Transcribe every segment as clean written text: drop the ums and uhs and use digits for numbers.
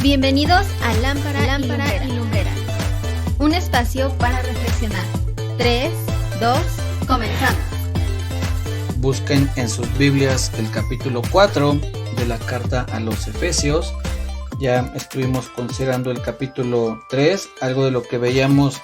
Bienvenidos a Lámpara y Lumbrera. Un espacio para reflexionar. 3, 2, comenzamos. Busquen en sus Biblias el capítulo 4 de la carta a los Efesios. Ya estuvimos considerando el capítulo 3. Algo de lo que veíamos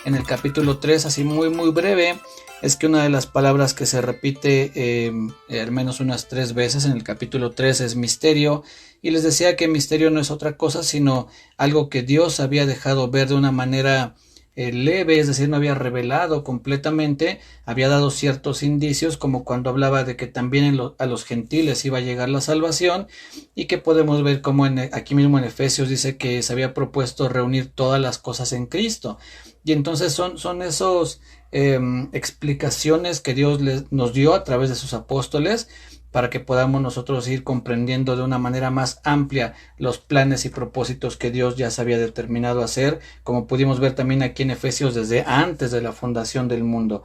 en el capítulo 3, así muy breve, es que una de las palabras que se repite al menos unas 3 veces en el capítulo 3 es misterio. Y les decía que misterio no es otra cosa sino algo que Dios había dejado ver de una manera leve, es decir, no había revelado completamente, había dado ciertos indicios, como cuando hablaba de que también a los gentiles iba a llegar la salvación, y que podemos ver como aquí mismo en Efesios dice que se había propuesto reunir todas las cosas en Cristo. Y entonces son esos explicaciones que Dios nos dio a través de sus apóstoles, para que podamos nosotros ir comprendiendo de una manera más amplia los planes y propósitos que Dios ya se había determinado hacer, como pudimos ver también aquí en Efesios desde antes de la fundación del mundo.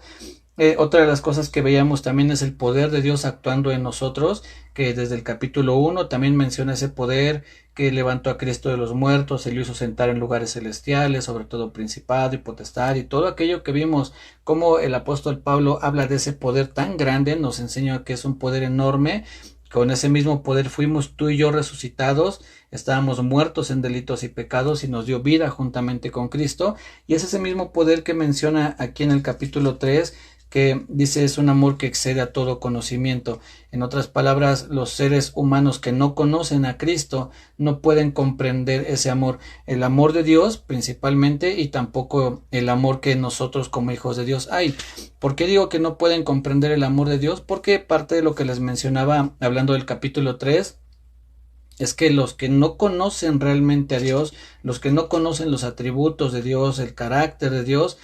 Otra de las cosas que veíamos también es el poder de Dios actuando en nosotros, que desde el capítulo 1 también menciona ese poder que levantó a Cristo de los muertos, se lo hizo sentar en lugares celestiales, sobre todo principado y potestad, y todo aquello que vimos, como el apóstol Pablo habla de ese poder tan grande, nos enseña que es un poder enorme. Con ese mismo poder fuimos tú y yo resucitados, estábamos muertos en delitos y pecados y nos dio vida juntamente con Cristo, y es ese mismo poder que menciona aquí en el capítulo 3, que dice es un amor que excede a todo conocimiento. En otras palabras, los seres humanos que no conocen a Cristo no pueden comprender ese amor, el amor de Dios principalmente, y tampoco el amor que nosotros como hijos de Dios hay. ¿Por qué digo que no pueden comprender el amor de Dios? Porque parte de lo que les mencionaba hablando del capítulo 3 es que los que no conocen realmente a Dios, los que no conocen los atributos de Dios, el carácter de Dios,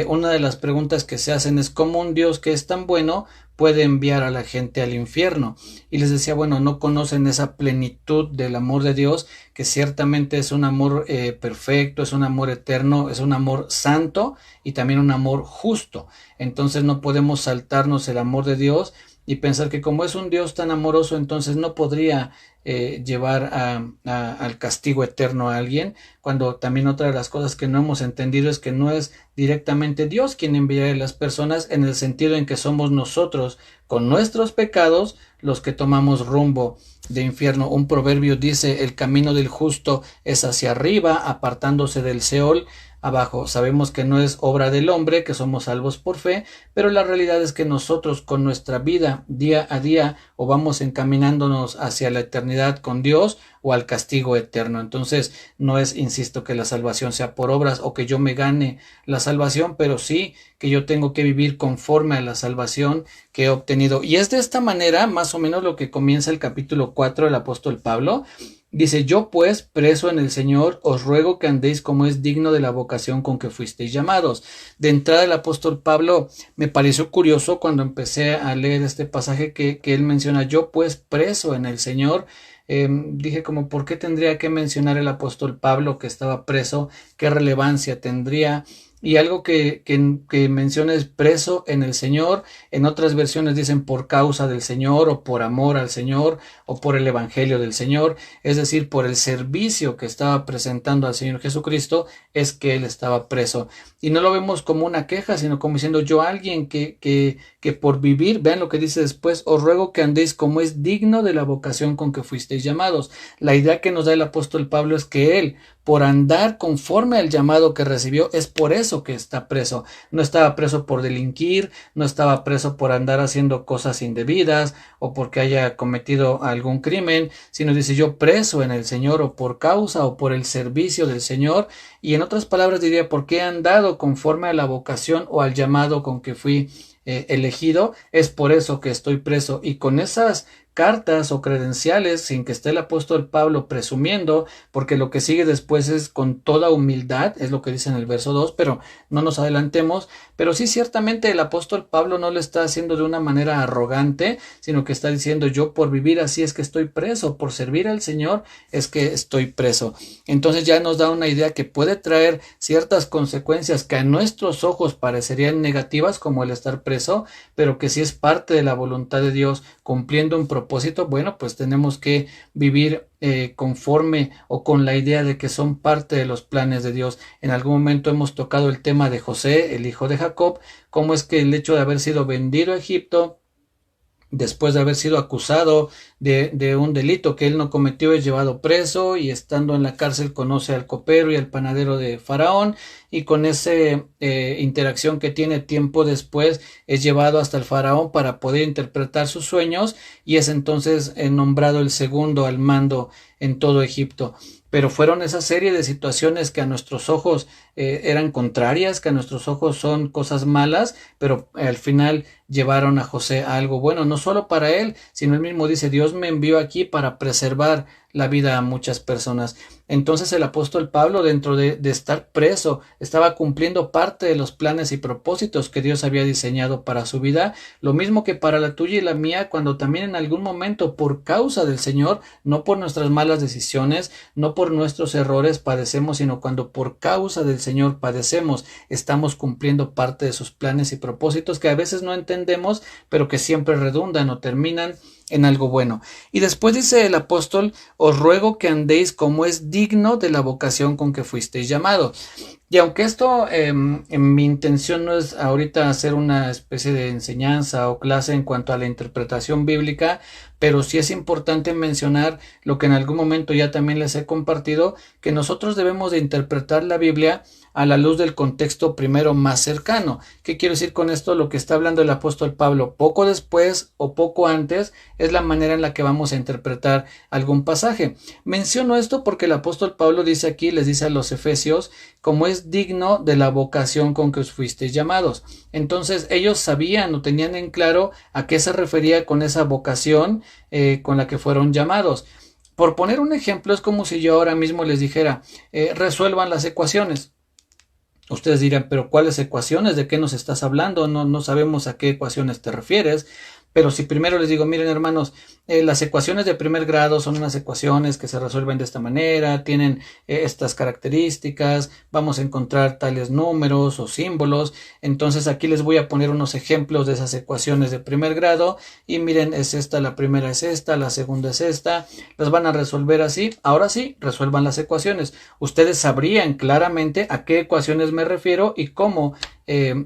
una de las preguntas que se hacen es cómo un Dios que es tan bueno puede enviar a la gente al infierno. Y les decía, bueno, no conocen esa plenitud del amor de Dios, que ciertamente es un amor perfecto, es un amor eterno, es un amor santo y también un amor justo. Entonces no podemos saltarnos el amor de Dios y pensar que como es un Dios tan amoroso, entonces no podría llevar al castigo eterno a alguien, cuando también otra de las cosas que no hemos entendido es que no es directamente Dios quien envía a las personas, en el sentido en que somos nosotros con nuestros pecados los que tomamos rumbo de infierno. Un proverbio dice: el camino del justo es hacia arriba, apartándose del Seol abajo. Sabemos que no es obra del hombre, que somos salvos por fe, pero la realidad es que nosotros con nuestra vida día a día o vamos encaminándonos hacia la eternidad con Dios o al castigo eterno. Entonces no es, insisto, que la salvación sea por obras o que yo me gane la salvación, pero sí que yo tengo que vivir conforme a la salvación que he obtenido. Y es de esta manera más o menos lo que comienza el capítulo 4 del apóstol Pablo. Dice: yo pues, preso en el Señor, os ruego que andéis como es digno de la vocación con que fuisteis llamados. De entrada, el apóstol Pablo me pareció curioso cuando empecé a leer este pasaje que él menciona: yo pues, preso en el Señor. Dije como, ¿por qué tendría que mencionar el apóstol Pablo que estaba preso? ¿Qué relevancia tendría? Y algo que menciona es preso en el Señor. En otras versiones dicen por causa del Señor, o por amor al Señor, o por el evangelio del Señor, es decir, por el servicio que estaba presentando al Señor Jesucristo, es que él estaba preso. Y no lo vemos como una queja, sino como diciendo: yo, alguien que por vivir, vean lo que dice después: os ruego que andéis como es digno de la vocación con que fuisteis llamados. La idea que nos da el apóstol Pablo es que él, por andar conforme al llamado que recibió, es por eso que está preso. No estaba preso por delinquir, no estaba preso por andar haciendo cosas indebidas o porque haya cometido algún crimen, sino dice: yo preso en el Señor, o por causa o por el servicio del Señor. Y en otras palabras diría: porque he andado conforme a la vocación o al llamado con que fui elegido, es por eso que estoy preso. Y con esas cartas o credenciales, sin que esté el apóstol Pablo presumiendo, porque lo que sigue después es con toda humildad, es lo que dice en el verso 2, pero no nos adelantemos. Pero sí, ciertamente el apóstol Pablo no lo está haciendo de una manera arrogante, sino que está diciendo: yo por vivir así es que estoy preso, por servir al Señor es que estoy preso. Entonces ya nos da una idea que puede traer ciertas consecuencias que a nuestros ojos parecerían negativas, como el estar preso, pero que si es parte de la voluntad de Dios, cumpliendo un propósito, bueno, pues tenemos que vivir conforme o con la idea de que son parte de los planes de Dios. En algún momento hemos tocado el tema de José, el hijo de Jacob, cómo es que el hecho de haber sido vendido a Egipto, después de haber sido acusado de un delito que él no cometió, es llevado preso y estando en la cárcel conoce al copero y al panadero de Faraón, y con esa interacción que tiene tiempo después es llevado hasta el Faraón para poder interpretar sus sueños, y es entonces nombrado el segundo al mando en todo Egipto. Pero fueron esa serie de situaciones que a nuestros ojos eran contrarias, que a nuestros ojos son cosas malas, pero al final llevaron a José a algo bueno, no solo para él, sino él mismo dice, Dios me envió aquí para preservar la vida a muchas personas. Entonces el apóstol Pablo, dentro de estar preso, estaba cumpliendo parte de los planes y propósitos que Dios había diseñado para su vida, lo mismo que para la tuya y la mía, cuando también en algún momento, por causa del Señor, no por nuestras malas decisiones, no por nuestros errores padecemos, sino cuando por causa del Señor padecemos, estamos cumpliendo parte de sus planes y propósitos que a veces no entendemos, pero que siempre redundan o terminan en algo bueno. Y después dice el apóstol, os ruego que andéis como es digno de la vocación con que fuisteis llamados. Y aunque esto, mi intención no es ahorita hacer una especie de enseñanza o clase en cuanto a la interpretación bíblica, pero sí es importante mencionar lo que en algún momento ya también les he compartido, que nosotros debemos de interpretar la Biblia a la luz del contexto primero más cercano. ¿Qué quiero decir con esto? Lo que está hablando el apóstol Pablo poco después o poco antes es la manera en la que vamos a interpretar algún pasaje. Menciono esto porque el apóstol Pablo dice aquí, les dice a los efesios, como es digno de la vocación con que os fuisteis llamados. Entonces ellos sabían o tenían en claro a qué se refería con esa vocación con la que fueron llamados. Por poner un ejemplo, es como si yo ahora mismo les dijera, resuelvan las ecuaciones. Ustedes dirán, pero ¿cuáles ecuaciones? ¿De qué nos estás hablando? No sabemos a qué ecuaciones te refieres. Pero si primero les digo, miren hermanos, las ecuaciones de primer grado son unas ecuaciones que se resuelven de esta manera, tienen estas características, vamos a encontrar tales números o símbolos. Entonces aquí les voy a poner unos ejemplos de esas ecuaciones de primer grado y miren, es esta, la primera es esta, la segunda es esta, las van a resolver así. Ahora sí, resuelvan las ecuaciones. Ustedes sabrían claramente a qué ecuaciones me refiero y cómo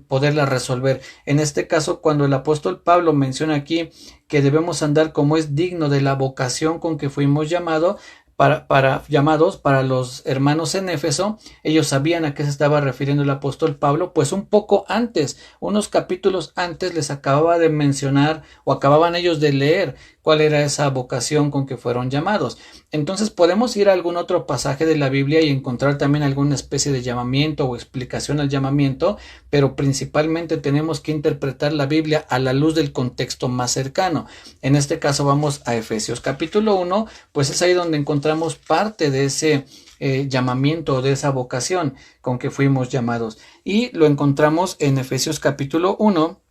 poderla resolver. En este caso, cuando el apóstol Pablo menciona aquí que debemos andar como es digno de la vocación con que fuimos llamados para los hermanos en Éfeso, ellos sabían a qué se estaba refiriendo el apóstol Pablo, pues un poco antes, unos capítulos antes les acababa de mencionar o acababan ellos de leer cuál era esa vocación con que fueron llamados. Entonces podemos ir a algún otro pasaje de la Biblia y encontrar también alguna especie de llamamiento o explicación al llamamiento, pero principalmente tenemos que interpretar la Biblia a la luz del contexto más cercano. En este caso vamos a Efesios capítulo 1, pues es ahí donde encontramos parte de ese llamamiento, de esa vocación con que fuimos llamados. Y lo encontramos en Efesios capítulo 1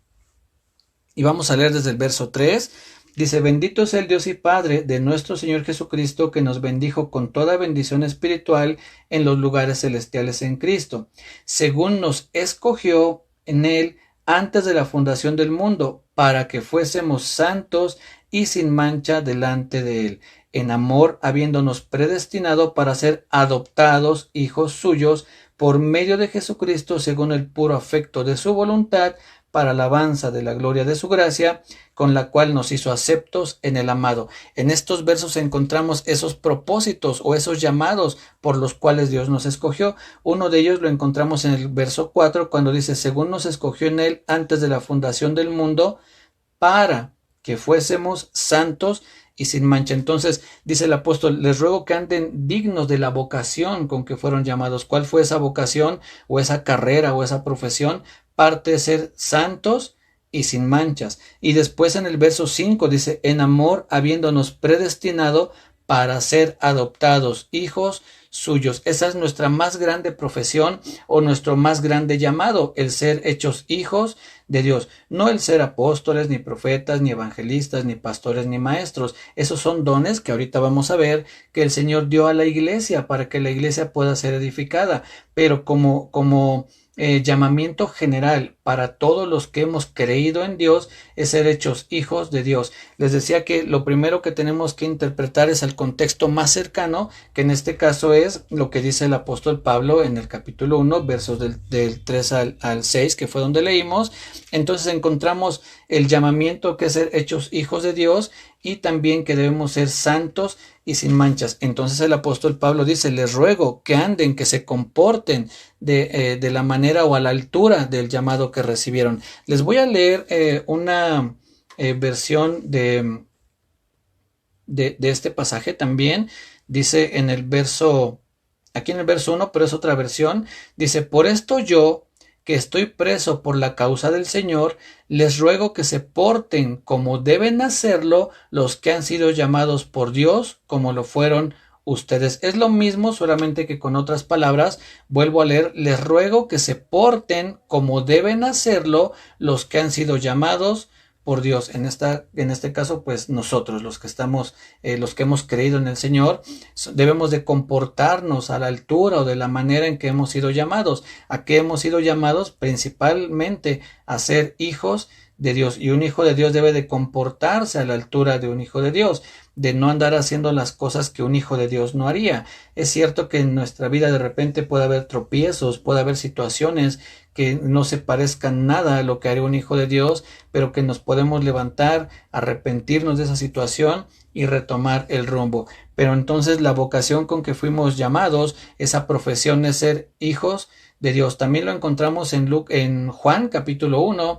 y vamos a leer desde el verso 3. Dice, bendito sea el Dios y Padre de nuestro Señor Jesucristo, que nos bendijo con toda bendición espiritual en los lugares celestiales en Cristo, según nos escogió en Él antes de la fundación del mundo, para que fuésemos santos y sin mancha delante de Él, en amor, habiéndonos predestinado para ser adoptados hijos suyos por medio de Jesucristo, según el puro afecto de su voluntad, para alabanza de la gloria de su gracia, con la cual nos hizo aceptos en el amado. En estos versos encontramos esos propósitos o esos llamados por los cuales Dios nos escogió. Uno de ellos lo encontramos en el verso 4, cuando dice, según nos escogió en Él antes de la fundación del mundo, para que fuésemos santos y sin mancha. Entonces, dice el apóstol, les ruego que anden dignos de la vocación con que fueron llamados. ¿Cuál fue esa vocación o esa carrera o esa profesión? Parte de ser santos y sin manchas. Y después en el verso 5 dice, en amor, habiéndonos predestinado para ser adoptados hijos suyos. Esa es nuestra más grande profesión o nuestro más grande llamado, el ser hechos hijos de Dios. No el ser apóstoles, ni profetas, ni evangelistas, ni pastores, ni maestros. Esos son dones que ahorita vamos a ver que el Señor dio a la iglesia para que la iglesia pueda ser edificada. Pero como llamamiento general para todos los que hemos creído en Dios es ser hechos hijos de Dios. Les decía que lo primero que tenemos que interpretar es el contexto más cercano, que en este caso es lo que dice el apóstol Pablo en el capítulo 1, versos del 3 al 6, que fue donde leímos. Entonces encontramos el llamamiento que es ser hechos hijos de Dios y también que debemos ser santos y sin manchas. Entonces el apóstol Pablo dice: les ruego que anden, que se comporten de la manera o a la altura del llamado que recibieron. Les voy a leer una versión de este pasaje también. Dice en el verso, aquí en el verso 1, pero es otra versión. Dice: por esto yo, que estoy preso por la causa del Señor, les ruego que se porten como deben hacerlo los que han sido llamados por Dios, como lo fueron ustedes. Es lo mismo, solamente que con otras palabras. Vuelvo a leer: les ruego que se porten como deben hacerlo los que han sido llamados por Dios. En este caso, pues nosotros, los que estamos, los que hemos creído en el Señor, debemos de comportarnos a la altura o de la manera en que hemos sido llamados. ¿A qué hemos sido llamados? Principalmente a ser hijos de Dios, y un hijo de Dios debe de comportarse a la altura de un hijo de Dios, de no andar haciendo las cosas que un hijo de Dios no haría. Es cierto que en nuestra vida de repente puede haber tropiezos, puede haber situaciones que no se parezcan nada a lo que haría un hijo de Dios, pero que nos podemos levantar, arrepentirnos de esa situación y retomar el rumbo. Pero entonces la vocación con que fuimos llamados, esa profesión es ser hijos de Dios. También lo encontramos en Juan capítulo 1,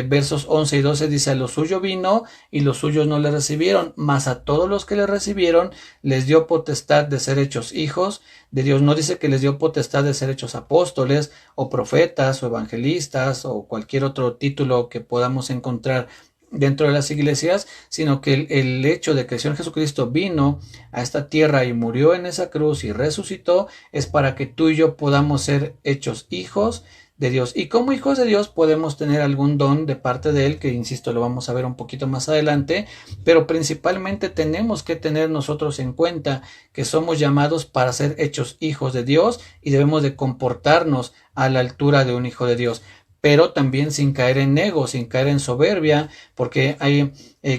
versos 11 y 12, dice: a lo suyo vino y los suyos no le recibieron, mas a todos los que le recibieron les dio potestad de ser hechos hijos de Dios. No dice que les dio potestad de ser hechos apóstoles o profetas o evangelistas o cualquier otro título que podamos encontrar dentro de las iglesias, sino que el hecho de que el Señor Jesucristo vino a esta tierra y murió en esa cruz y resucitó es para que tú y yo podamos ser hechos hijos de Dios. Y como hijos de Dios podemos tener algún don de parte de Él, que insisto, lo vamos a ver un poquito más adelante, pero principalmente tenemos que tener nosotros en cuenta que somos llamados para ser hechos hijos de Dios y debemos de comportarnos a la altura de un hijo de Dios, pero también sin caer en ego, sin caer en soberbia, porque hay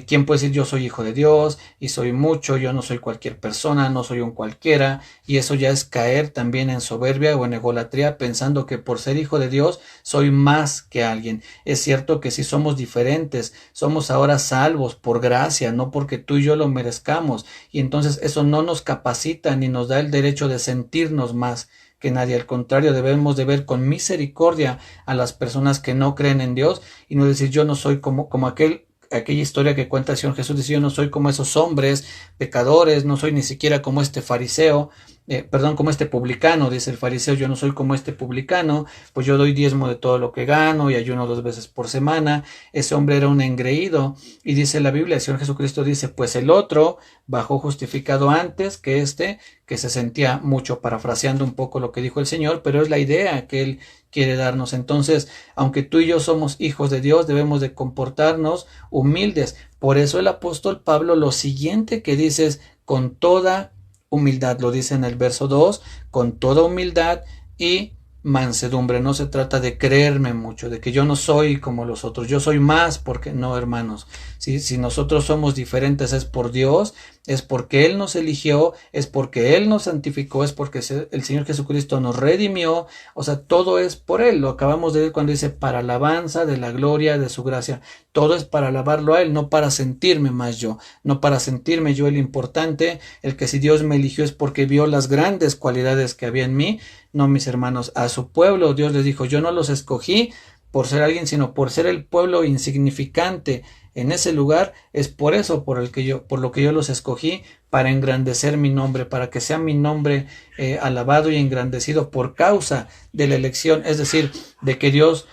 quien puede decir: yo soy hijo de Dios y soy mucho, yo no soy cualquier persona, no soy un cualquiera, y eso ya es caer también en soberbia o en egolatría, pensando que por ser hijo de Dios soy más que alguien. Es cierto que sí somos diferentes, somos ahora salvos por gracia, no porque tú y yo lo merezcamos, y entonces eso no nos capacita ni nos da el derecho de sentirnos más que nadie. Al contrario, debemos de ver con misericordia a las personas que no creen en Dios y no decir: yo no soy como aquella historia que cuenta el Señor Jesús. Dice: yo no soy como esos hombres pecadores, no soy ni siquiera como este fariseo, como este publicano. Dice el fariseo: yo no soy como este publicano, pues yo doy diezmo de todo lo que gano y ayuno 2 veces por semana. Ese hombre era un engreído, y dice la Biblia, el Señor Jesucristo dice: pues el otro bajó justificado antes que que se sentía mucho, parafraseando un poco lo que dijo el Señor, pero es la idea que Él quiere darnos. Entonces, aunque tú y yo somos hijos de Dios, debemos de comportarnos humildes. Por eso el apóstol Pablo lo siguiente que dice es: con toda humildad, lo dice en el verso 2, con toda humildad y mansedumbre. No se trata de creerme mucho, de que yo no soy como los otros, yo soy más, porque no, hermanos. Si nosotros somos diferentes es por Dios, es porque Él nos eligió, es porque Él nos santificó, es porque el Señor Jesucristo nos redimió. O sea, todo es por Él. Lo acabamos de ver cuando dice: para alabanza de la gloria de su gracia. Todo es para alabarlo a Él, no para sentirme más yo, no para sentirme yo el importante, el que si Dios me eligió es porque vio las grandes cualidades que había en mí. No, mis hermanos, a su pueblo Dios les dijo: yo no los escogí por ser alguien, sino por ser el pueblo insignificante en ese lugar. Es por eso por lo que yo los escogí, para engrandecer mi nombre, para que sea mi nombre alabado y engrandecido por causa de la elección, es decir, de que Dios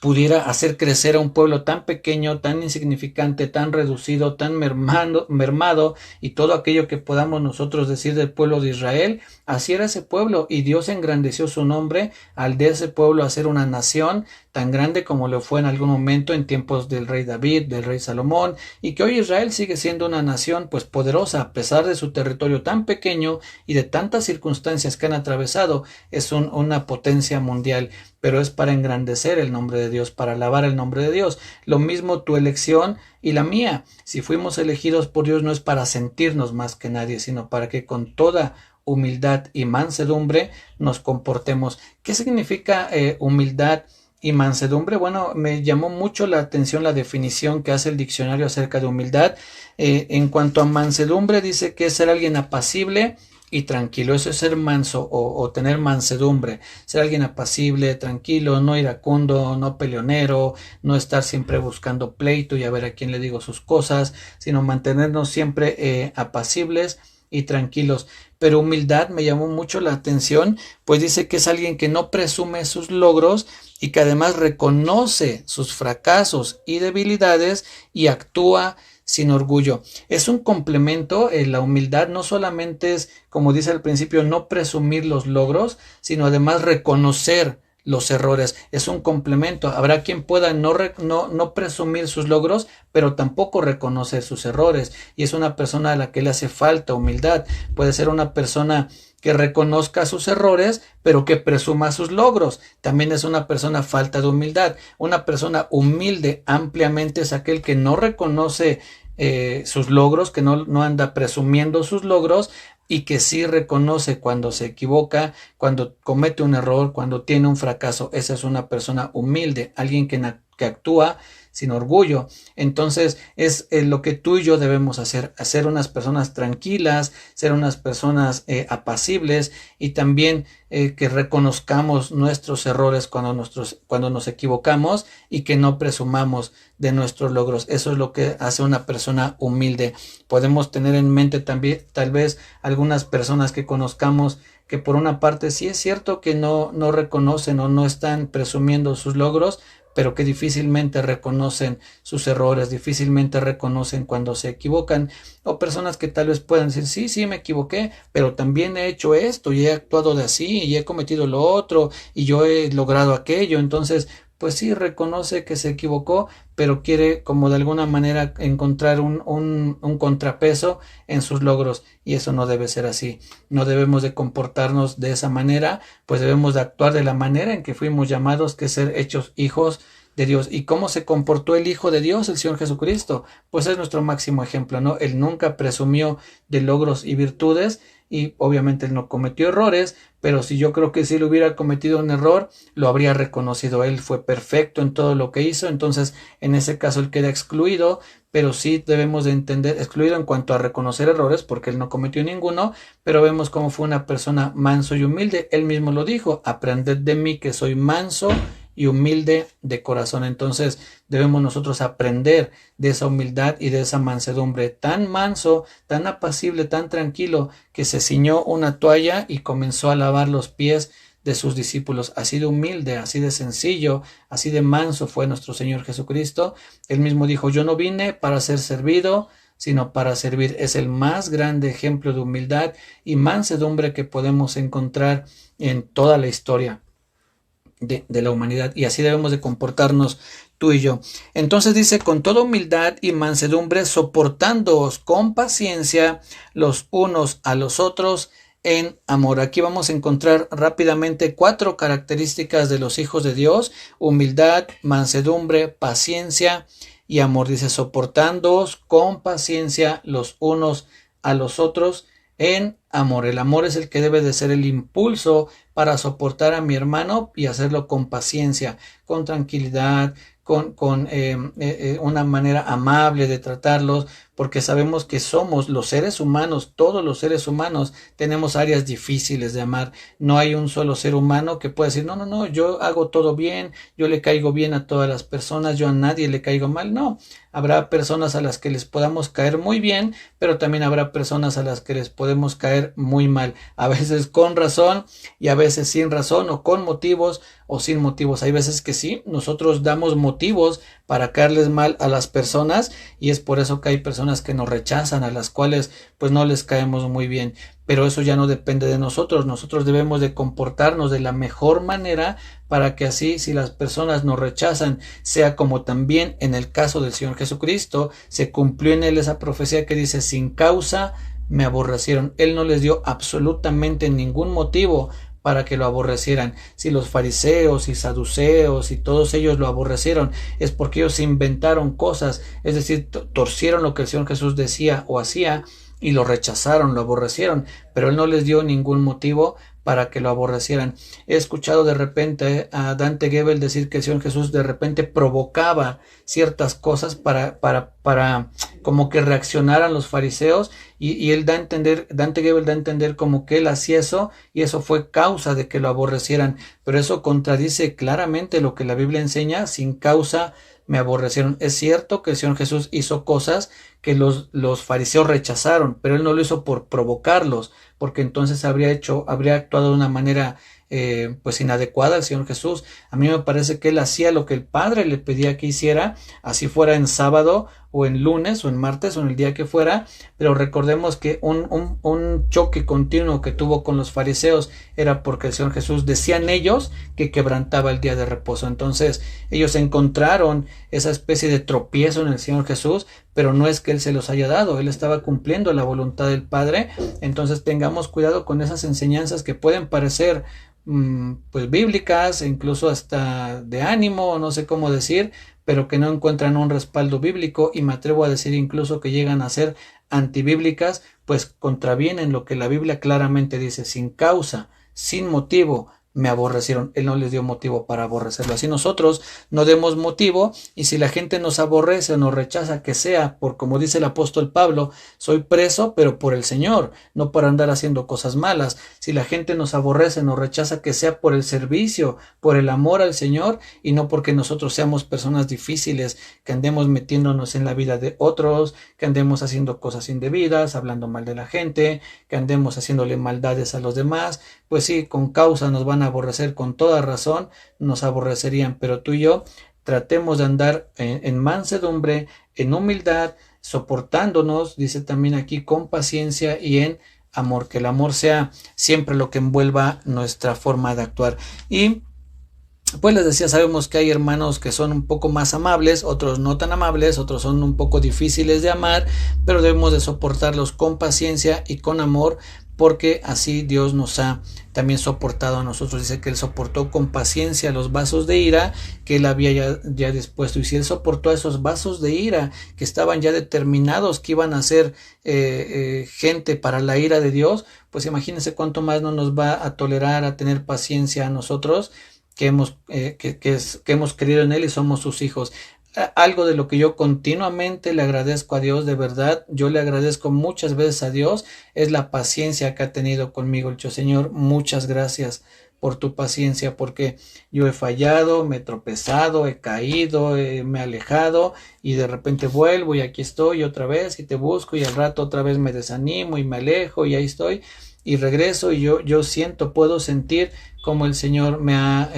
pudiera hacer crecer a un pueblo tan pequeño, tan insignificante, tan reducido, tan mermado, y todo aquello que podamos nosotros decir del pueblo de Israel. Así era ese pueblo, y Dios engrandeció su nombre al de ese pueblo hacer una nación tan grande como lo fue en algún momento en tiempos del rey David, del rey Salomón, y que hoy Israel sigue siendo una nación pues poderosa a pesar de su territorio tan pequeño y de tantas circunstancias que han atravesado. Es una potencia mundial, pero es para engrandecer el nombre de Dios, para alabar el nombre de Dios. Lo mismo tu elección y la mía. Si fuimos elegidos por Dios no es para sentirnos más que nadie, sino para que con toda humildad y mansedumbre nos comportemos. ¿Qué significa humildad y mansedumbre? Bueno, me llamó mucho la atención la definición que hace el diccionario acerca de humildad. En cuanto a mansedumbre, dice que es ser alguien apacible y tranquilo. Eso es ser manso o tener mansedumbre, ser alguien apacible, tranquilo, no iracundo, no peleonero, no estar siempre buscando pleito y a ver a quién le digo sus cosas, sino mantenernos siempre apacibles y tranquilos. Pero humildad me llamó mucho la atención, pues dice que es alguien que no presume sus logros y que además reconoce sus fracasos y debilidades y actúa sin orgullo. Es un complemento. La humildad no solamente es, como dice al principio, no presumir los logros, sino además reconocer los errores. Es un complemento. Habrá quien pueda no presumir sus logros, pero tampoco reconocer sus errores, y es una persona a la que le hace falta humildad. Puede ser una persona que reconozca sus errores, pero que presuma sus logros. También es una persona falta de humildad. Una persona humilde ampliamente es aquel que no reconoce sus logros, que no anda presumiendo sus logros, y que sí reconoce cuando se equivoca, cuando comete un error, cuando tiene un fracaso. Esa es una persona humilde, alguien que actúa sin orgullo. Entonces es lo que tú y yo debemos hacer unas personas tranquilas, ser unas personas apacibles, y también que reconozcamos nuestros errores cuando nos equivocamos, y que no presumamos de nuestros logros. Eso es lo que hace una persona humilde. Podemos tener en mente también tal vez algunas personas que conozcamos que por una parte sí es cierto que no reconocen o no están presumiendo sus logros, pero que difícilmente reconocen sus errores, difícilmente reconocen cuando se equivocan, o personas que tal vez puedan decir, sí, me equivoqué, pero también he hecho esto, y he actuado de así, y he cometido lo otro, y yo he logrado aquello. Entonces, pues sí, reconoce que se equivocó, pero quiere como de alguna manera encontrar un contrapeso en sus logros, y eso no debe ser así. No debemos de comportarnos de esa manera, pues debemos de actuar de la manera en que fuimos llamados, que es ser hechos hijos de Dios. ¿Y cómo se comportó el Hijo de Dios, el Señor Jesucristo? Pues es nuestro máximo ejemplo, ¿no? Él nunca presumió de logros y virtudes, y obviamente él no cometió errores, pero si yo creo que si él hubiera cometido un error, lo habría reconocido. Él fue perfecto en todo lo que hizo, entonces en ese caso él queda excluido, pero sí debemos de entender, excluido en cuanto a reconocer errores, porque él no cometió ninguno, pero vemos cómo fue una persona manso y humilde. Él mismo lo dijo, aprended de mí que soy manso y humilde de corazón. Entonces debemos nosotros aprender de esa humildad y de esa mansedumbre. Tan manso, tan apacible, tan tranquilo, que se ciñó una toalla y comenzó a lavar los pies de sus discípulos. Así de humilde, así de sencillo, así de manso fue nuestro Señor Jesucristo. Él mismo dijo, yo no vine para ser servido, sino para servir. Es el más grande ejemplo de humildad y mansedumbre que podemos encontrar en toda la historia de la humanidad, y así debemos de comportarnos tú y yo. Entonces dice, con toda humildad y mansedumbre, soportándoos con paciencia los unos a los otros en amor. Aquí vamos a encontrar rápidamente 4 características de los hijos de Dios: humildad, mansedumbre, paciencia y amor. Dice, soportándoos con paciencia los unos a los otros en amor. El amor es el que debe de ser el impulso para soportar a mi hermano y hacerlo con paciencia, con tranquilidad, con una manera amable de tratarlos, porque sabemos que somos los seres humanos, todos los seres humanos tenemos áreas difíciles de amar. No hay un solo ser humano que pueda decir, no, yo hago todo bien, yo le caigo bien a todas las personas, yo a nadie le caigo mal. No, habrá personas a las que les podamos caer muy bien, pero también habrá personas a las que les podemos caer muy mal, a veces con razón y a veces sin razón, o con motivos o sin motivos. Hay veces que sí, nosotros damos motivos para caerles mal a las personas, y es por eso que hay personas que nos rechazan, a las cuales pues no les caemos muy bien, pero eso ya no depende de nosotros. Nosotros debemos de comportarnos de la mejor manera para que así, si las personas nos rechazan, sea como también en el caso del Señor Jesucristo, se cumplió en él esa profecía que dice: sin causa me aborrecieron. Él no les dio absolutamente ningún motivo para que lo aborrecieran. Si los fariseos y saduceos y todos ellos lo aborrecieron, es porque ellos inventaron cosas, es decir, torcieron lo que el Señor Jesús decía o hacía y lo rechazaron, lo aborrecieron, pero él no les dio ningún motivo para que lo aborrecieran. He escuchado de repente a Dante Gebel decir que el Señor Jesús de repente provocaba ciertas cosas para como que reaccionaran los fariseos, y él da a entender, Dante Gebel da a entender como que él hacía eso y eso fue causa de que lo aborrecieran, pero eso contradice claramente lo que la Biblia enseña: sin causa me aborrecieron. Es cierto que el Señor Jesús hizo cosas que los fariseos rechazaron, pero él no lo hizo por provocarlos, porque entonces habría actuado de una manera pues inadecuada al Señor Jesús. A mí me parece que él hacía lo que el Padre le pedía que hiciera, así fuera en sábado o en lunes o en martes o en el día que fuera, pero recordemos que un choque continuo que tuvo con los fariseos era porque el Señor Jesús, decían ellos, que quebrantaba el día de reposo. Entonces ellos encontraron esa especie de tropiezo en el Señor Jesús, pero no es que él se los haya dado, él estaba cumpliendo la voluntad del Padre. Entonces tengamos cuidado con esas enseñanzas que pueden parecer pues bíblicas, incluso hasta de ánimo, no sé cómo decir, pero que no encuentran un respaldo bíblico, y me atrevo a decir incluso que llegan a ser antibíblicas, pues contravienen lo que la Biblia claramente dice: sin causa, sin motivo me aborrecieron. Él no les dio motivo para aborrecerlo. Así nosotros no demos motivo, y si la gente nos aborrece o nos rechaza, que sea por, como dice el apóstol Pablo: soy preso pero por el Señor, no para andar haciendo cosas malas. Si la gente nos aborrece, nos rechaza, que sea por el servicio, por el amor al Señor, y no porque nosotros seamos personas difíciles, que andemos metiéndonos en la vida de otros, que andemos haciendo cosas indebidas, hablando mal de la gente, que andemos haciéndole maldades a los demás. Pues sí, con causa nos van a aborrecer, con toda razón nos aborrecerían, pero tú y yo tratemos de andar en mansedumbre, en humildad, soportándonos, dice también aquí, con paciencia y en amor, que el amor sea siempre lo que envuelva nuestra forma de actuar. Y pues les decía, sabemos que hay hermanos que son un poco más amables, otros no tan amables, otros son un poco difíciles de amar, pero debemos de soportarlos con paciencia y con amor, porque así Dios nos ha también soportado a nosotros. Dice que él soportó con paciencia los vasos de ira que él había ya dispuesto, y si él soportó a esos vasos de ira que estaban ya determinados que iban a ser gente para la ira de Dios, pues imagínense cuánto más no nos va a tolerar, a tener paciencia a nosotros, que hemos creído en él y somos sus hijos. Algo de lo que yo continuamente le agradezco a Dios, de verdad, yo le agradezco muchas veces a Dios, es la paciencia que ha tenido conmigo. El Señor, muchas gracias por tu paciencia, porque yo he fallado, me he tropezado, he caído, me he alejado, y de repente vuelvo y aquí estoy otra vez y te busco, y al rato otra vez me desanimo y me alejo y ahí estoy y regreso, y yo puedo sentir como el Señor me ha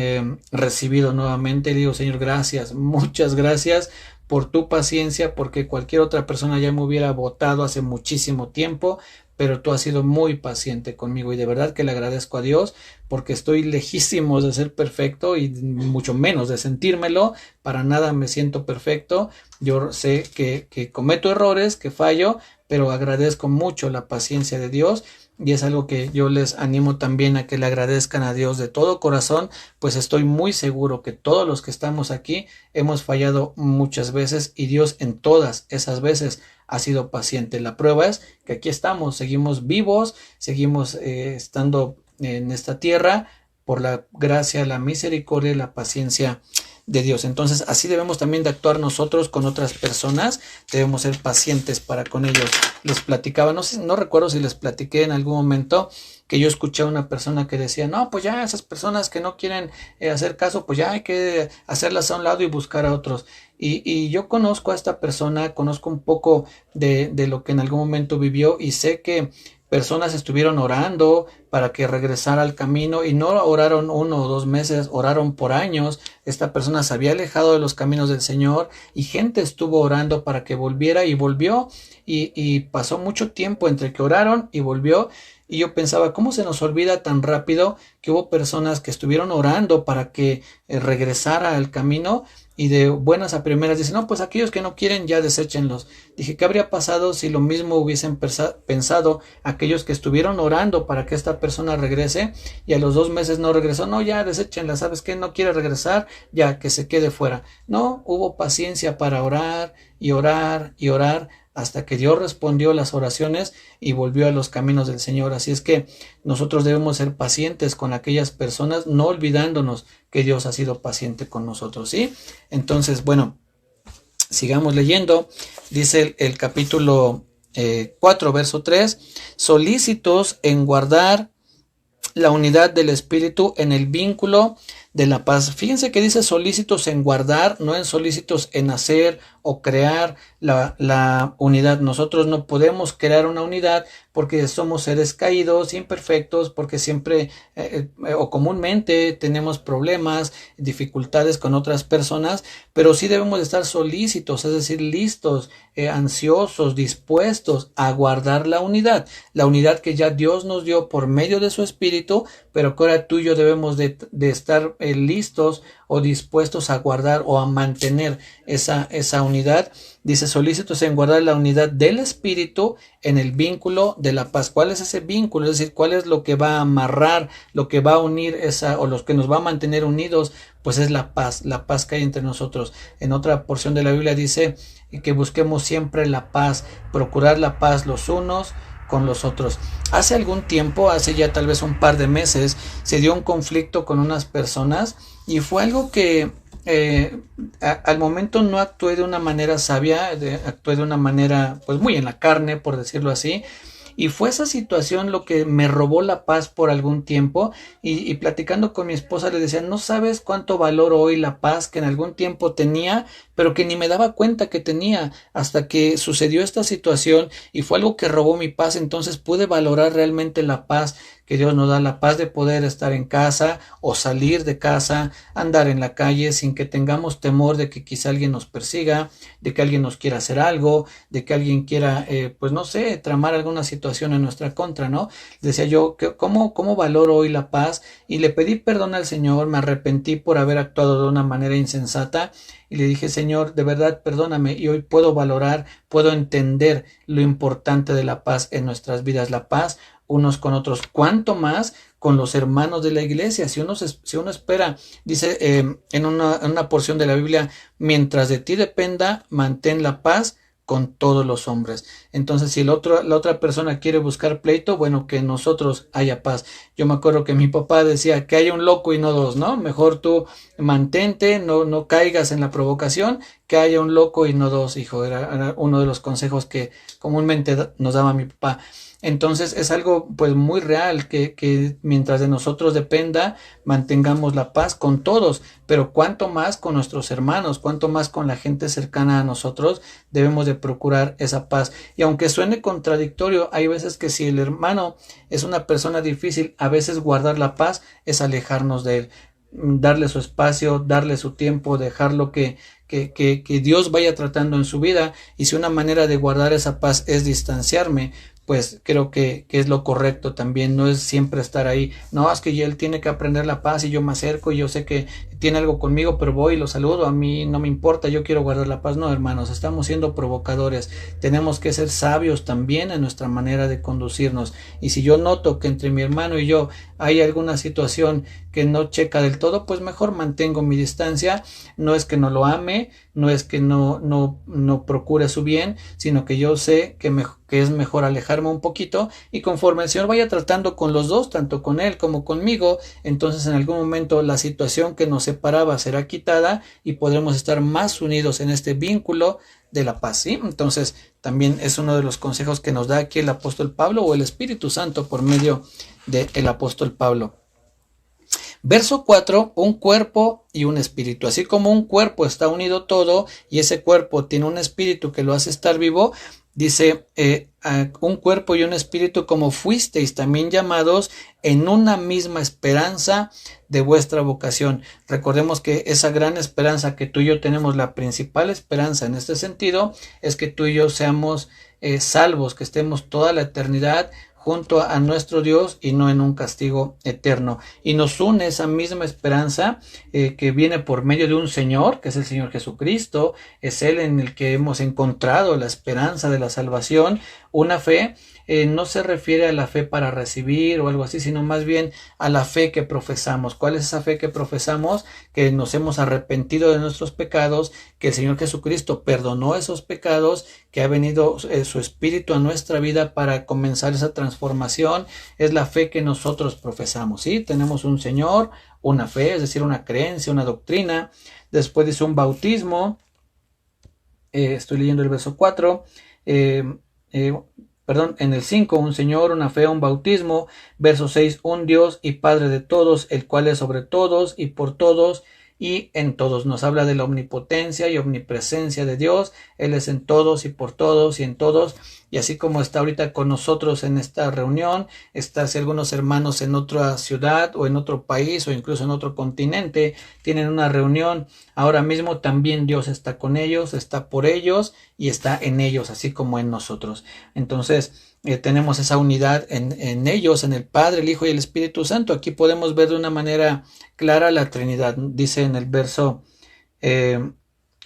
recibido nuevamente. Le digo: Señor, gracias, muchas gracias por tu paciencia, porque cualquier otra persona ya me hubiera botado hace muchísimo tiempo, pero tú has sido muy paciente conmigo, y de verdad que le agradezco a Dios, porque estoy lejísimo de ser perfecto y mucho menos de sentírmelo. Para nada me siento perfecto. Yo sé que cometo errores, que fallo, pero agradezco mucho la paciencia de Dios. Y es algo que yo les animo también a que le agradezcan a Dios de todo corazón, pues estoy muy seguro que todos los que estamos aquí hemos fallado muchas veces, y Dios en todas esas veces ha sido paciente. La prueba es que aquí estamos, seguimos vivos, seguimos estando en esta tierra por la gracia, la misericordia y la paciencia de Dios. Entonces así debemos también de actuar nosotros con otras personas, debemos ser pacientes para con ellos. Les platicaba, no recuerdo si les platiqué en algún momento, que yo escuché a una persona que decía: no, pues ya esas personas que no quieren hacer caso, pues ya hay que hacerlas a un lado y buscar a otros. Y yo conozco a esta persona, conozco un poco de lo que en algún momento vivió, y sé que personas estuvieron orando para que regresara al camino, y no oraron 1 o 2 meses, oraron por años. Esta persona se había alejado de los caminos del Señor, y gente estuvo orando para que volviera, y volvió, y pasó mucho tiempo entre que oraron y volvió. y yo pensaba, ¿cómo se nos olvida tan rápido que hubo personas que estuvieron orando para que regresara al camino? Y de buenas a primeras dicen, no, pues aquellos que no quieren ya deséchenlos. Dije, ¿qué habría pasado si lo mismo hubiesen pensado aquellos que estuvieron orando para que esta persona regrese y a los 2 meses no regresó? No, ya deséchenla, ¿sabes qué? No quiere regresar, ya que se quede fuera. No, hubo paciencia para orar y orar y orar hasta que Dios respondió las oraciones y volvió a los caminos del Señor. Así es que nosotros debemos ser pacientes con aquellas personas, no olvidándonos que Dios ha sido paciente con nosotros, ¿sí? Entonces, bueno, sigamos leyendo. Dice el capítulo 4, verso 3, solícitos en guardar la unidad del Espíritu en el vínculo de la paz. Fíjense que dice solícitos en guardar, no en solícitos en hacer o crear la unidad. Nosotros no podemos crear una unidad porque somos seres caídos, imperfectos, porque siempre o comúnmente tenemos problemas, dificultades con otras personas, pero sí debemos de estar solícitos, es decir, listos, ansiosos, dispuestos a guardar la unidad que ya Dios nos dio por medio de su Espíritu, pero que ahora tú y yo debemos de estar listos o dispuestos a guardar o a mantener esa unidad. Dice solícitos en guardar la unidad del Espíritu en el vínculo de la paz. ¿Cuál es ese vínculo? Es decir, ¿cuál es lo que va a amarrar, lo que va a unir o los que nos va a mantener unidos? Pues es la paz que hay entre nosotros. En otra porción de la Biblia dice que busquemos siempre la paz, procurar la paz los unos con los otros. Hace algún tiempo, hace ya tal vez un par de meses, se dio un conflicto con unas personas y fue algo que al momento no actué de una manera sabia, actué de una manera pues muy en la carne, por decirlo así. Y fue esa situación lo que me robó la paz por algún tiempo y platicando con mi esposa le decía, no sabes cuánto valoro hoy la paz que en algún tiempo tenía, pero que ni me daba cuenta que tenía hasta que sucedió esta situación y fue algo que robó mi paz. Entonces pude valorar realmente la paz que Dios nos da, la paz de poder estar en casa o salir de casa, andar en la calle sin que tengamos temor de que quizá alguien nos persiga, de que alguien nos quiera hacer algo, de que alguien quiera, pues no sé, tramar alguna situación en nuestra contra, ¿no? Decía yo, ¿cómo valoro hoy la paz? Y le pedí perdón al Señor, me arrepentí por haber actuado de una manera insensata y le dije, Señor, de verdad, perdóname, y hoy puedo valorar, puedo entender lo importante de la paz en nuestras vidas, la paz unos con otros, cuánto más con los hermanos de la iglesia. Si uno espera, dice en una porción de la Biblia, mientras de ti dependa, mantén la paz con todos los hombres. Entonces, si la otra persona quiere buscar pleito, bueno, que nosotros haya paz. Yo me acuerdo que mi papá decía que haya un loco y no dos, ¿no? Mejor tú mantente, no caigas en la provocación, que haya un loco y no dos, hijo. Era uno de los consejos que comúnmente nos daba mi papá. Entonces es algo pues muy real que mientras de nosotros dependa mantengamos la paz con todos, pero cuánto más con nuestros hermanos, cuánto más con la gente cercana a nosotros debemos de procurar esa paz. Y aunque suene contradictorio, hay veces que si el hermano es una persona difícil, a veces guardar la paz es alejarnos de él, darle su espacio, darle su tiempo, dejarlo que Dios vaya tratando en su vida. Y si una manera de guardar esa paz es distanciarme, pues creo que es lo correcto también. No es siempre estar ahí, no, es que él tiene que aprender la paz y yo me acerco y yo sé que tiene algo conmigo, pero voy y lo saludo, a mí no me importa, yo quiero guardar la paz. No, hermanos, estamos siendo provocadores, tenemos que ser sabios también en nuestra manera de conducirnos. Y si yo noto que entre mi hermano y yo hay alguna situación que no checa del todo, pues mejor mantengo mi distancia. No es que no lo ame, no es que no procure su bien, sino que yo sé que es mejor alejarme un poquito, y conforme el Señor vaya tratando con los dos, tanto con él como conmigo, entonces en algún momento la situación que nos separaba será quitada y podremos estar más unidos en este vínculo de la paz, ¿sí? Entonces también es uno de los consejos que nos da aquí el apóstol Pablo, o el Espíritu Santo por medio del apóstol Pablo. Verso 4, un cuerpo y un espíritu. Así como un cuerpo está unido todo y ese cuerpo tiene un espíritu que lo hace estar vivo, dice un cuerpo y un espíritu, como fuisteis también llamados en una misma esperanza de vuestra vocación. Recordemos que esa gran esperanza que tú y yo tenemos, la principal esperanza en este sentido, es que tú y yo seamos salvos, que estemos toda la eternidad junto a nuestro Dios y no en un castigo eterno. Y nos une esa misma esperanza que viene por medio de un Señor, que es el Señor Jesucristo. Es Él en el que hemos encontrado la esperanza de la salvación. Una fe no se refiere a la fe para recibir o algo así, sino más bien a la fe que profesamos. ¿Cuál es esa fe que profesamos? Que nos hemos arrepentido de nuestros pecados, que el Señor Jesucristo perdonó esos pecados, que ha venido su Espíritu a nuestra vida para comenzar esa transformación. Es la fe que nosotros profesamos, ¿sí? Tenemos un Señor, una fe, es decir, una creencia, una doctrina. Después dice un bautismo. Estoy leyendo el verso 4. En el 5, un Señor, una fe, un bautismo. Verso 6, un Dios y Padre de todos, el cual es sobre todos y por todos y en todos. Nos habla de la omnipotencia y omnipresencia de Dios. Él es en todos y por todos y en todos. Y así como está ahorita con nosotros en esta reunión, está si algunos hermanos en otra ciudad o en otro país o incluso en otro continente tienen una reunión ahora mismo, también Dios está con ellos, está por ellos y está en ellos, así como en nosotros. Entonces tenemos esa unidad en ellos, en el Padre, el Hijo y el Espíritu Santo. Aquí podemos ver de una manera clara la Trinidad. Dice en el verso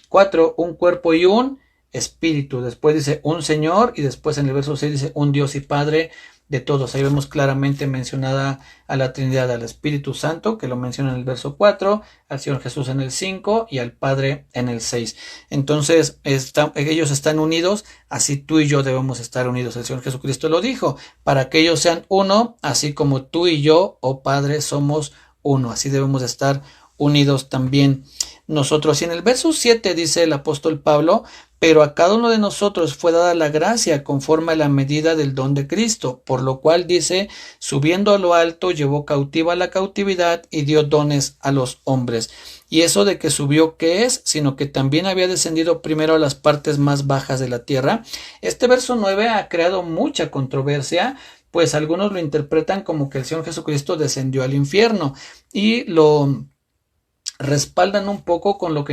4, un cuerpo y un Espíritu. Después dice un Señor y después en el verso 6 dice un Dios y Padre de todos. Ahí vemos claramente mencionada a la Trinidad, al Espíritu Santo, que lo menciona en el verso 4, al Señor Jesús en el 5 y al Padre en el 6. Entonces ellos están unidos, así tú y yo debemos estar unidos. El Señor Jesucristo lo dijo, para que ellos sean uno, así como tú y yo, oh Padre, somos uno. Así debemos estar unidos también nosotros. Y en el verso 7 dice el apóstol Pablo, pero a cada uno de nosotros fue dada la gracia conforme a la medida del don de Cristo, por lo cual dice, subiendo a lo alto, llevó cautiva la cautividad y dio dones a los hombres. Y eso de que subió, ¿qué es? Sino que también había descendido primero a las partes más bajas de la tierra. Este verso 9 ha creado mucha controversia, pues algunos lo interpretan como que el Señor Jesucristo descendió al infierno y lo respaldan un poco con lo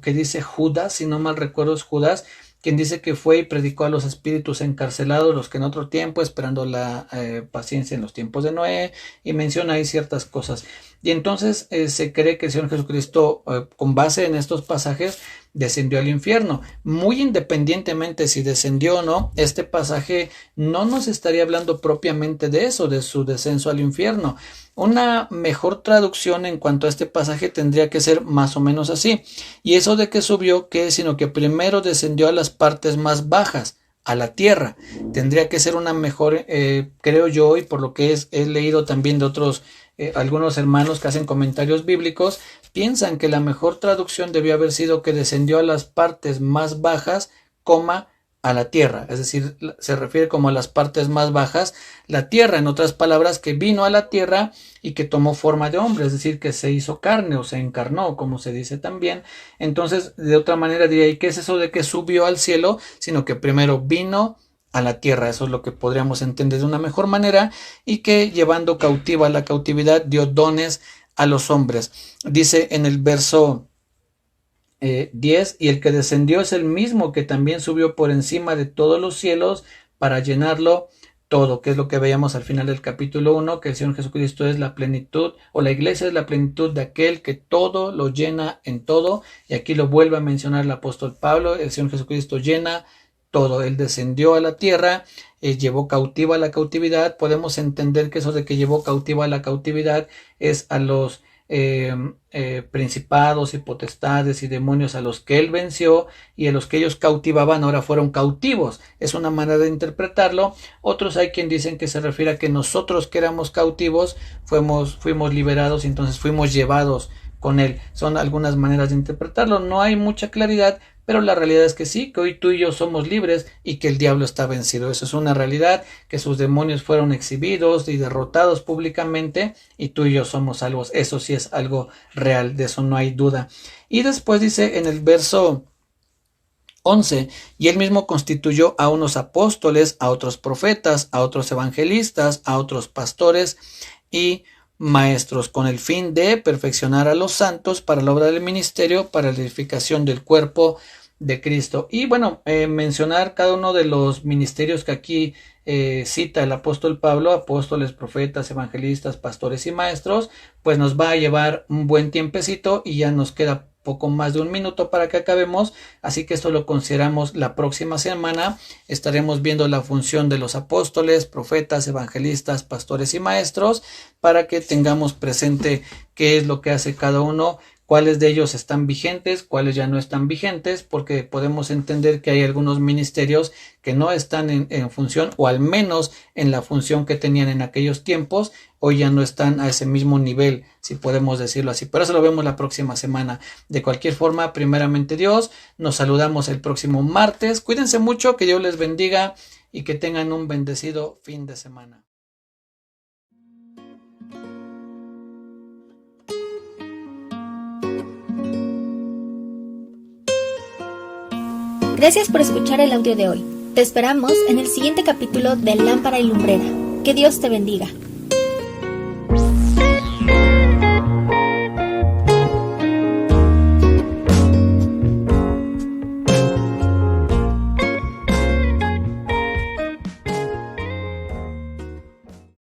que dice Judas, si no mal recuerdo es Judas, quien dice que fue y predicó a los espíritus encarcelados, los que en otro tiempo, esperando la paciencia en los tiempos de Noé, y menciona ahí ciertas cosas. Y entonces se cree que el Señor Jesucristo, con base en estos pasajes, descendió al infierno. Muy independientemente si descendió o no, este pasaje no nos estaría hablando propiamente de eso, de su descenso al infierno. Una mejor traducción en cuanto a este pasaje tendría que ser más o menos así. Y eso de que subió, ¿qué es? Sino que primero descendió a las partes más bajas, a la tierra. Tendría que ser una mejor, creo yo, y por lo que he leído también de otros algunos hermanos que hacen comentarios bíblicos, piensan que la mejor traducción debió haber sido que descendió a las partes más bajas, a la tierra, es decir, se refiere como a las partes más bajas, la tierra, en otras palabras, que vino a la tierra y que tomó forma de hombre, es decir, que se hizo carne o se encarnó, como se dice también. Entonces, de otra manera diría, ¿y qué es eso de que subió al cielo? Sino que primero vino a la tierra, eso es lo que podríamos entender de una mejor manera, y que llevando cautiva la cautividad dio dones a los hombres. Dice en el verso 10, y el que descendió es el mismo que también subió por encima de todos los cielos para llenarlo todo, que es lo que veíamos al final del capítulo 1, que el Señor Jesucristo es la plenitud, o la iglesia es la plenitud de aquel que todo lo llena en todo, y aquí lo vuelve a mencionar el apóstol Pablo, el Señor Jesucristo llena todo. Él descendió a la tierra, llevó cautiva la cautividad. Podemos entender que eso de que llevó cautiva la cautividad es a los principados y potestades y demonios a los que él venció, y a los que ellos cautivaban ahora fueron cautivos. Es una manera de interpretarlo. Otros hay quien dicen que se refiere a que nosotros que éramos cautivos fuimos liberados y entonces fuimos llevados con él. Son algunas maneras de interpretarlo. No hay mucha claridad, pero la realidad es que sí, que hoy tú y yo somos libres y que el diablo está vencido. Eso es una realidad, que sus demonios fueron exhibidos y derrotados públicamente y tú y yo somos salvos. Eso sí es algo real, de eso no hay duda. Y después dice en el verso 11, y él mismo constituyó a unos apóstoles, a otros profetas, a otros evangelistas, a otros pastores y maestros, con el fin de perfeccionar a los santos para la obra del ministerio, para la edificación del cuerpo de Cristo. Y bueno, mencionar cada uno de los ministerios que aquí cita el apóstol Pablo, apóstoles, profetas, evangelistas, pastores y maestros, pues nos va a llevar un buen tiempecito y ya nos queda poco más de un minuto para que acabemos, así que esto lo consideramos la próxima semana. Estaremos viendo la función de los apóstoles, profetas, evangelistas, pastores y maestros, para que tengamos presente qué es lo que hace cada uno, cuáles de ellos están vigentes, cuáles ya no están vigentes, porque podemos entender que hay algunos ministerios que no están en función, o al menos en la función que tenían en aquellos tiempos, hoy ya no están a ese mismo nivel, si podemos decirlo así. Pero eso lo vemos la próxima semana. De cualquier forma, primeramente Dios, nos saludamos el próximo martes. Cuídense mucho, que Dios les bendiga y que tengan un bendecido fin de semana. Gracias por escuchar el audio de hoy. Te esperamos en el siguiente capítulo de Lámpara y Lumbrera. Que Dios te bendiga.